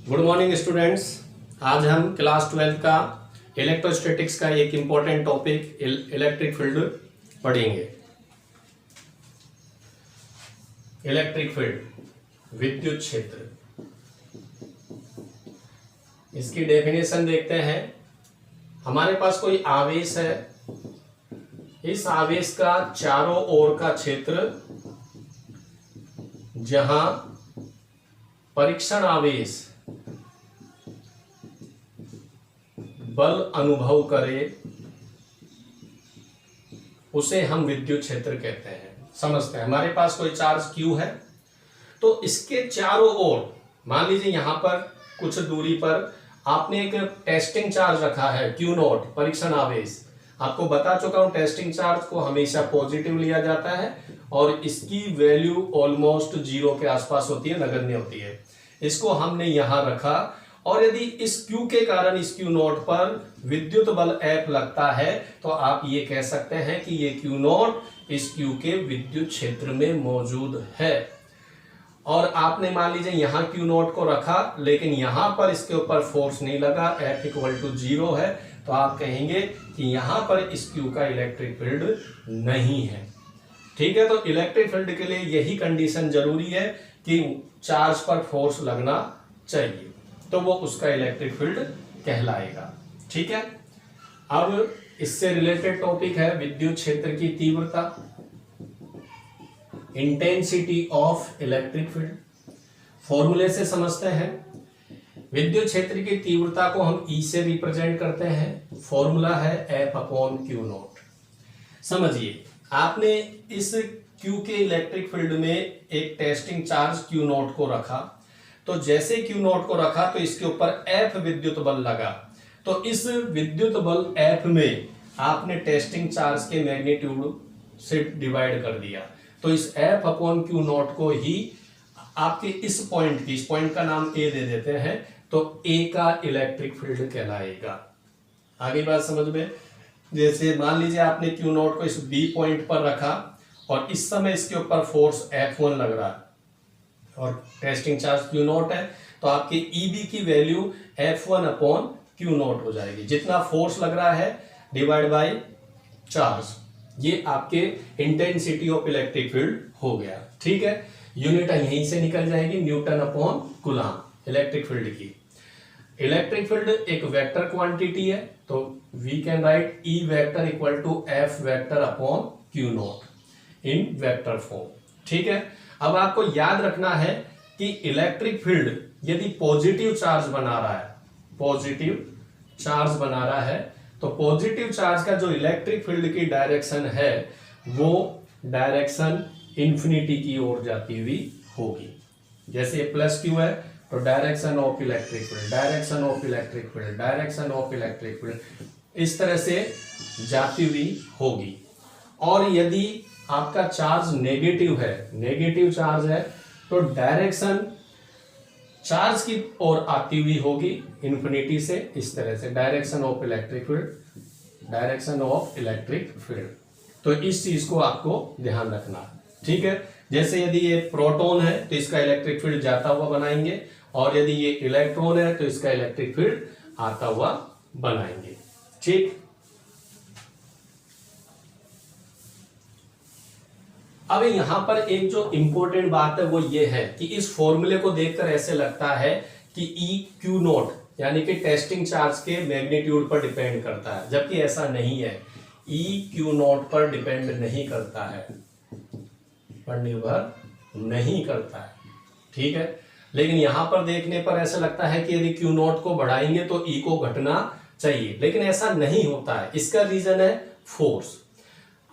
Good morning students. आज हम class 12 का इलेक्ट्रोस्टैटिक्स का एक इम्पॉर्टेंट टॉपिक इलेक्ट्रिक फील्ड पढ़ेंगे। इलेक्ट्रिक फील्ड विद्युत क्षेत्र, इसकी डेफिनेशन देखते हैं। हमारे पास कोई आवेश है, इस आवेश का चारों ओर का क्षेत्र जहां परीक्षण आवेश बल अनुभव करे उसे हम विद्युत क्षेत्र कहते हैं। समझते हैं, हमारे पास कोई चार्ज Q है तो इसके चारों ओर, मान लीजिए यहां पर कुछ दूरी पर आपने एक टेस्टिंग चार्ज रखा है Q0, परीक्षण आवेश। आपको बता चुका हूं टेस्टिंग चार्ज को हमेशा पॉजिटिव लिया जाता है और इसकी वैल्यू ऑलमोस्ट 0 के आसपास होती है, नगण्य होती है। इसको हमने यहां रखा और यदि इस Q के कारण इस Q0 पर विद्युत बल F लगता है तो आप ये कह सकते हैं कि ये Q0 इस Q के विद्युत क्षेत्र में मौजूद है। और आपने मान लीजिए यहां Q0 को रखा लेकिन यहां पर इसके ऊपर फोर्स नहीं लगा, F इक्वल टू 0 है, तो आप कहेंगे कि यहां पर इस Q का इलेक्ट्रिक फील्ड नहीं है। ठीक है, तो इलेक्ट्रिक फील्ड के लिए यही कंडीशन जरूरी है कि चार्ज पर फोर्स लगना चाहिए, तो वो उसका इलेक्ट्रिक फील्ड कहलाएगा। ठीक है, अब इससे रिलेटेड टॉपिक है विद्युत क्षेत्र की तीव्रता, इंटेंसिटी ऑफ इलेक्ट्रिक फील्ड। फॉर्मूले से समझते हैं। विद्युत क्षेत्र की तीव्रता को हम E से रिप्रेजेंट करते हैं, फॉर्मूला है F/Q0। समझिए, आपने इस Q के इलेक्ट्रिक फील्ड में एक टेस्टिंग चार्ज Q0 को रखा, तो जैसे Q0 को रखा तो इसके ऊपर F विद्युत बल लगा, तो इस विद्युत बल F में आपने टेस्टिंग चार्ज के मैग्नीट्यूड से डिवाइड कर दिया, तो इस F/Q0 को ही आपके इस पॉइंट का नाम A दे देते हैं, तो A का इलेक्ट्रिक फील्ड कहलाएगा। आगे बात समझ में। जैसे मान लीजिए आपने Q0 को इस B पॉइंट पर रखा और इस समय इसके ऊपर फोर्स F1 लग रहा है और टेस्टिंग चार्ज Q0 है, तो आपकी EB की वैल्यू F1/Q0 हो जाएगी। जितना फोर्स लग रहा है डिवाइड बाय चार्ज, ये आपके इंटेंसिटी ऑफ इलेक्ट्रिक फील्ड हो गया। ठीक है, यूनिट यहीं से निकल जाएगी, N/कूलम इलेक्ट्रिक फील्ड की। इलेक्ट्रिक फील्ड एक वेक्टर क्वांटिटी है, तो we can write E vector equal to F/Q0 in vector form. ठीक है, अब आपको याद रखना है कि इलेक्ट्रिक फील्ड यदि पॉजिटिव चार्ज बना रहा है तो पॉजिटिव चार्ज का जो इलेक्ट्रिक फील्ड की डायरेक्शन है वो डायरेक्शन इंफिनिटी की ओर जाती हुई होगी। जैसे प्लस Q है तो डायरेक्शन ऑफ इलेक्ट्रिक फील्ड इस तरह से जाती हुई होगी। और यदि आपका चार्ज नेगेटिव चार्ज है तो डायरेक्शन चार्ज की ओर आती हुई होगी इंफिनिटी से, इस तरह से डायरेक्शन ऑफ इलेक्ट्रिक फील्ड। तो इस चीज को आपको ध्यान रखना। ठीक है, जैसे यदि ये प्रोटॉन है तो इसका इलेक्ट्रिक फील्ड जाता हुआ बनाएंगे, और यदि ये इलेक्ट्रॉन है तो इसका इलेक्ट्रिक फील्ड आता हुआ बनाएंगे। ठीक, अब यहां पर एक जो इंपॉर्टेंट बात है वो ये है कि इस फॉर्मूले को देखकर ऐसे लगता है कि EQ0 यानी कि टेस्टिंग चार्ज के मैग्नीट्यूड पर डिपेंड करता है, जबकि ऐसा नहीं है। EQ0 पर डिपेंड नहीं करता है, पर निर्भर नहीं करता है। ठीक है, लेकिन यहां पर देखने पर ऐसा लगता है कि यदि Q0 को बढ़ाएंगे तो E को घटना चाहिए, लेकिन ऐसा नहीं होता है। इसका रीजन है फोर्स।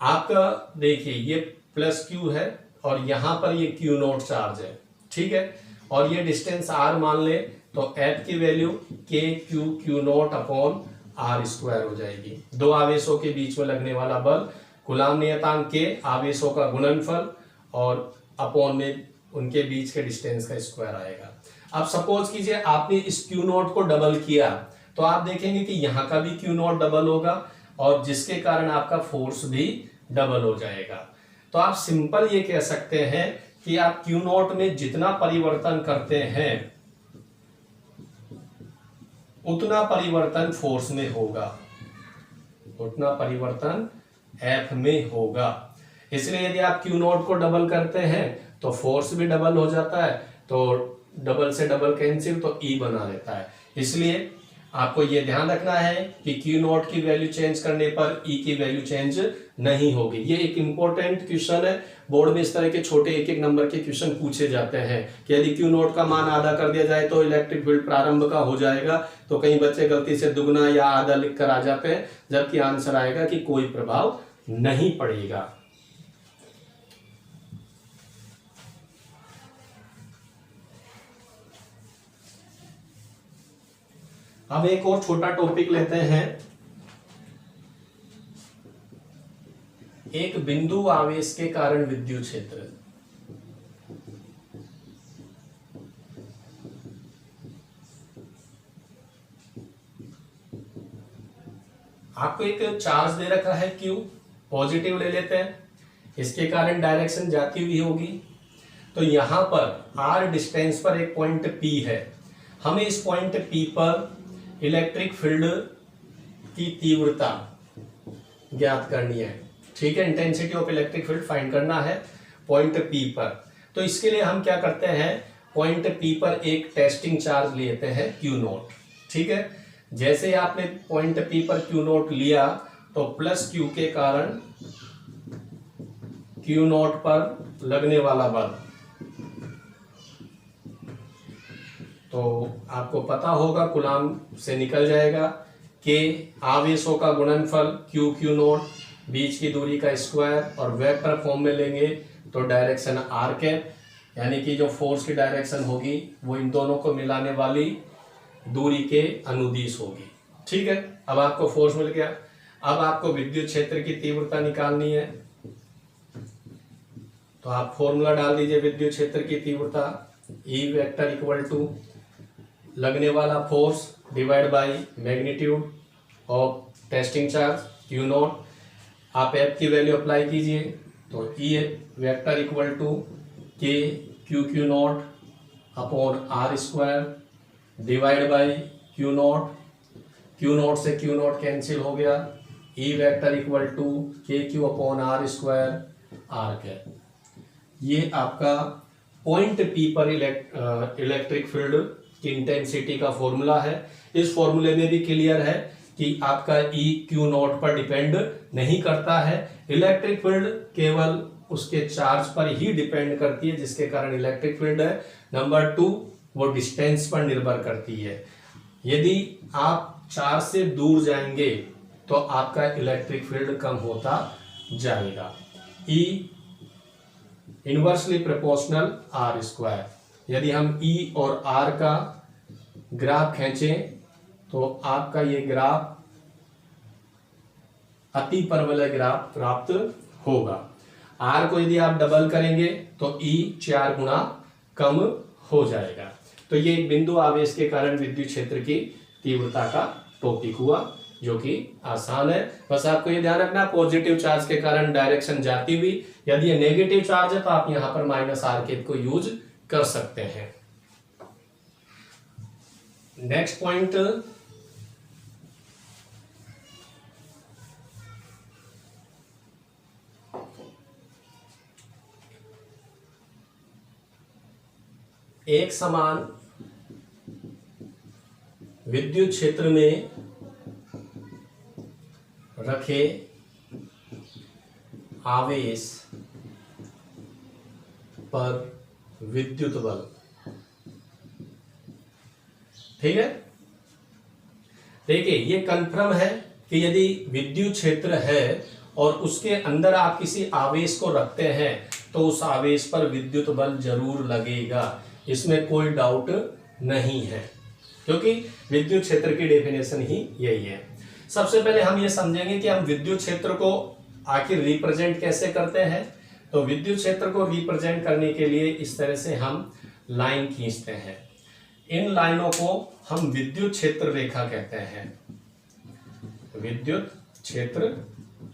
आपका देखिए ये प्लस Q है और यहां पर ये Q0 चार्ज है। ठीक है, और ये डिस्टेंस R मान ले तो F की वैल्यू Q0/R² हो जाएगी। दो आवेशों के बीच में लगने वाला बल, कूलम नियतांक K आवेशों का गुणनफल और अपॉन में उनके बीच के डिस्टेंस का स्क्वायर आएगा। अब सपोज कीजिए आपने इस Q0 को डबल किया तो आप देखेंगे कि यहाँ का भी Q0 डबल होगा और जिसके कारण आपका फोर्स भी डबल हो जाएगा। तो आप सिंपल ये कह सकते हैं कि आप Q0 में जितना परिवर्तन करते हैं उतना परिवर्तन फोर्स में होगा, उतना परिवर्तन F में होगा। इसलिए यदि आप Q नॉट को डबल करते हैं तो फोर्स भी डबल हो जाता है, तो डबल से डबल कैंसिल, तो E बना लेता है। इसलिए आपको ये ध्यान रखना है कि Q नॉट की वैल्यू चेंज करने पर E की वैल्यू चेंज नहीं होगी। ये एक इंपॉर्टेंट क्वेश्चन है, बोर्ड में इस तरह के छोटे एक एक नंबर के क्वेश्चन पूछे जाते हैं कि यदि Q नॉट का मान आधा कर दिया जाए तो इलेक्ट्रिक फील्ड प्रारंभ का हो जाएगा, तो कई बच्चे गलती से दुगना या आधा लिख कर आ जाते हैं, जबकि आंसर आएगा कि कोई प्रभाव नहीं पड़ेगा। अब एक और छोटा टॉपिक लेते हैं, एक बिंदु आवेश के कारण विद्युत क्षेत्र। आपको एक चार्ज दे रखा है Q, पॉजिटिव ले लेते हैं, इसके कारण डायरेक्शन जाती हुई होगी। तो यहां पर R डिस्टेंस पर एक पॉइंट P है, हमें इस पॉइंट P पर इलेक्ट्रिक फील्ड की तीव्रता ज्ञात करनी है। ठीक है, intensity of electric field find करना है पॉइंट P पर। तो इसके लिए हम क्या करते हैं, पॉइंट P पर एक टेस्टिंग चार्ज लेते हैं Q नॉट। ठीक है, जैसे ही आपने पॉइंट P पर Q नॉट लिया तो प्लस Q के कारण Q नॉट पर लगने वाला बल, तो आपको पता होगा कूलाम से निकल जाएगा कि आवेशों का गुणनफल Q नॉट, बीच की दूरी का स्क्वायर, और वेक्टर फॉर्म में लेंगे तो डायरेक्शन आर कैप, यानी कि जो फोर्स की डायरेक्शन होगी वो इन दोनों को मिलाने वाली दूरी के अनुदिश होगी। ठीक है, अब आपको फोर्स मिल गया। अब आपको विद्युत क्षेत्र की तीव्रता निकालनी है, तो आप फॉर्मूला डाल दीजिए विद्युत क्षेत्र की तीव्रता, E वेक्टर इक्वल टू लगने वाला force divide by magnitude of testing charge Q naught. आप F की वैल्यू अप्लाई कीजिए तो E vector equal to K Q naught upon R square divide by Q naught से Q नॉट कैंसिल हो गया, E vector equal to KQ upon R square R cap. ये आपका point P पर electric field की intensity का formula है। इस फॉर्मूले में भी क्लियर है कि आपका E Q नॉट पर डिपेंड नहीं करता है, इलेक्ट्रिक फील्ड केवल उसके चार्ज पर ही डिपेंड करती है, जिसके कारण इलेक्ट्रिक फील्ड है। नंबर 2, वो डिस्टेंस पर निर्भर करती है। यदि आप चार्ज से दूर जाएंगे तो आपका इलेक्ट्रिक फील्ड कम होता जाएगा। E inversely proportional R square. यदि हम E और R का ग्राफ खींचें तो आपका ये ग्राफ अति परवलय ग्राफ प्राप्त होगा। R को यदि आप डबल करेंगे तो E 4 गुना कम हो जाएगा। तो ये एक बिंदु आवेश के कारण विद्युत क्षेत्र की तीव्रता का टॉपिक हुआ, जो कि आसान है। बस आपको ये ध्यान रखना, पॉजिटिव चार्ज के कारण डायरेक्शन जाती हुई, यदि ये नेगेटिव चार्ज है तो आप यहां पर माइनस आर केप को यूज कर सकते हैं। नेक्स्ट पॉइंट, एक समान विद्युत क्षेत्र में रखे आवेश पर विद्युत बल। ठीक है, देखिए ये कन्फर्म है कि यदि विद्युत क्षेत्र है और उसके अंदर आप किसी आवेश को रखते हैं तो उस आवेश पर विद्युत बल जरूर लगेगा, इसमें कोई डाउट नहीं है, क्योंकि विद्युत क्षेत्र की डेफिनेशन ही यही है। सबसे पहले हम ये समझेंगे कि हम विद्युत क्षेत्र को आखिर रिप्रेजेंट कैसे करते हैं। तो विद्युत क्षेत्र को रिप्रेजेंट करने के लिए इस तरह से हम लाइन खींचते हैं। इन लाइनों को हम विद्युत क्षेत्र रेखा कहते हैं, विद्युत क्षेत्र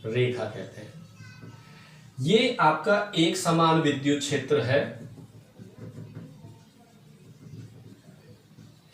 रेखा कहते हैं। ये आपका एक समान विद्युत क्षेत्र है,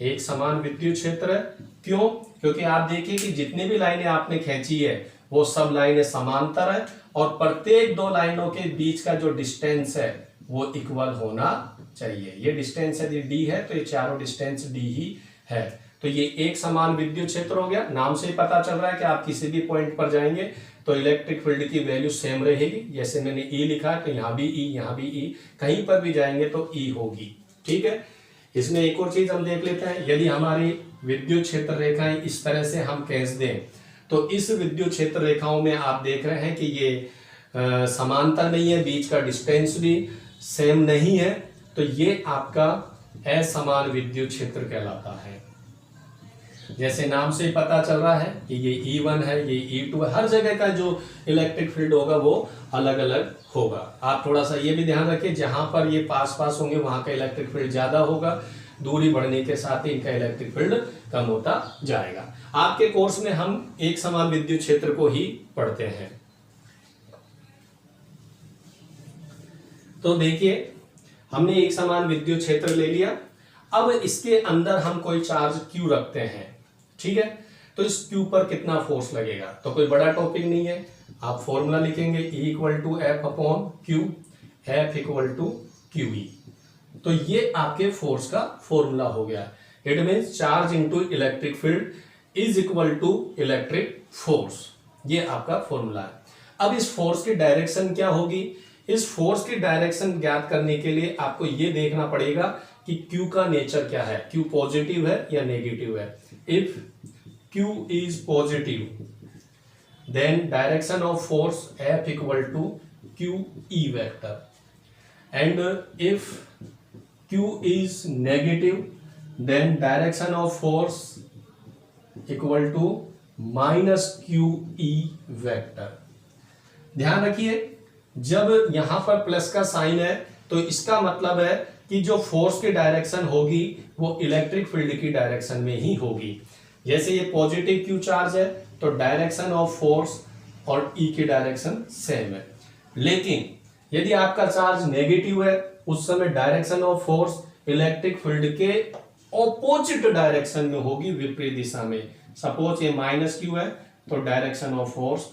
एक समान विद्युत क्षेत्र है क्यों? क्योंकि आप देखिए कि जितनी भी लाइनें आपने खींची है वो सब लाइनें समांतर है और प्रत्येक दो लाइनों के बीच का जो डिस्टेंस है वो इक्वल होना चाहिए। ये डिस्टेंस यदि डी है तो ये चारों डिस्टेंस डी ही है। तो ये एक समान विद्युत क्षेत्र हो गया। नाम से ही पता चल रहा है कि आप किसी भी पॉइंट पर जाएंगे तो इलेक्ट्रिक फील्ड की वैल्यू सेम रहेगी। जैसे मैंने ई लिखा है तो यहाँ भी ई, यहाँ भी ई, कहीं पर भी जाएंगे तो ई होगी। ठीक है। इसमें एक और चीज हम देख लेते हैं, यदि हमारी विद्युत क्षेत्र रेखाएं इस तरह से हम खींच दें तो इस विद्युत क्षेत्र रेखाओं में आप देख रहे हैं कि ये समांतर नहीं है, बीच का डिस्टेंस भी सेम नहीं है, तो ये आपका असमान विद्युत क्षेत्र कहलाता है। जैसे नाम से पता चल रहा है कि ये E1 है, ये E2 है, हर जगह का जो इलेक्ट्रिक फील्ड होगा वो अलग अलग होगा। आप थोड़ा सा ये भी ध्यान रखिए, जहां पर ये पास पास होंगे वहां का इलेक्ट्रिक फील्ड ज्यादा होगा, दूरी बढ़ने के साथ ही इनका इलेक्ट्रिक फील्ड कम होता जाएगा। आपके कोर्स में हम एक समान विद्युत क्षेत्र को ही पढ़ते हैं। तो देखिए हमने एक समान विद्युत क्षेत्र ले लिया। अब इसके अंदर हम कोई चार्ज Q रखते हैं, ठीक है। तो इस Q पर कितना फोर्स लगेगा, तो कोई बड़ा टॉपिक नहीं है। आप फॉर्मूला लिखेंगे E equal to F upon Q, F equal to Q E. तो ये आपके फोर्स का फॉर्मूला हो गया। It means charge into electric field is equal to electric force. ये आपका फॉर्मूला है। अब इस फोर्स की डायरेक्शन क्या होगी? इस फोर्स की डायरेक्शन ज्ञात करने के लिए आपको ये देखना पड़ेगा कि Q का नेचर क्या है, Q पॉजिटिव है या नेगेटिव है। If Q is positive then direction of force F equal to Q E vector, and if Q is negative then direction of force equal to minus Q E vector. ध्यान रखिए, जब यहां पर plus का sign है तो इसका मतलब है कि जो फोर्स की डायरेक्शन होगी वो इलेक्ट्रिक फील्ड की डायरेक्शन में ही होगी। जैसे ये पॉजिटिव क्यू चार्ज है तो डायरेक्शन ऑफ फोर्स और ई की डायरेक्शन सेम है। लेकिन यदि आपका चार्ज नेगेटिव है उस समय direction of force electric field के ऑपोजिट डायरेक्शन में होगी, विपरीत दिशा में। सपोज ये माइनस क्यू है तो डायरेक्शन ऑफ फोर्स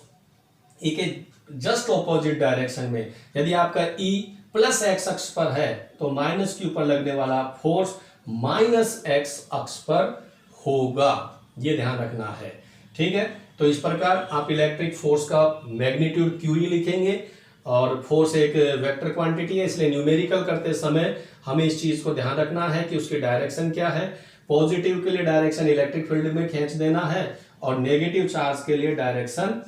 ई के जस्ट ऑपोजिट डायरेक्शन में। यदि आपका E प्लस एक्स अक्ष पर है तो माइनस क्यू पर लगने वाला फोर्स माइनस एक्स अक्ष पर होगा। ये ध्यान रखना है, ठीक है। तो इस प्रकार आप इलेक्ट्रिक फोर्स का मैग्नीट्यूड क्यू ही लिखेंगे, और फोर्स एक वेक्टर क्वांटिटी है इसलिए न्यूमेरिकल करते समय हमें इस चीज को ध्यान रखना है कि उसकी डायरेक्शन क्या है। पॉजिटिव के लिए डायरेक्शन इलेक्ट्रिक फील्ड में खींच देना है और नेगेटिव चार्ज के लिए डायरेक्शन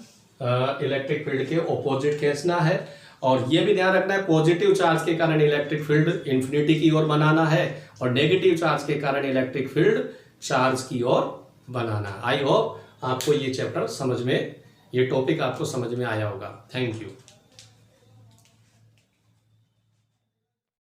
इलेक्ट्रिक फील्ड के ऑपोजिट खींचना है। और यह भी ध्यान रखना है पॉजिटिव चार्ज के कारण इलेक्ट्रिक फील्ड इंफिनिटी की ओर बनाना है और नेगेटिव चार्ज के कारण इलेक्ट्रिक फील्ड चार्ज की ओर बनाना। आई होप आपको ये चैप्टर समझ में, ये टॉपिक आपको समझ में आया होगा। Thank you.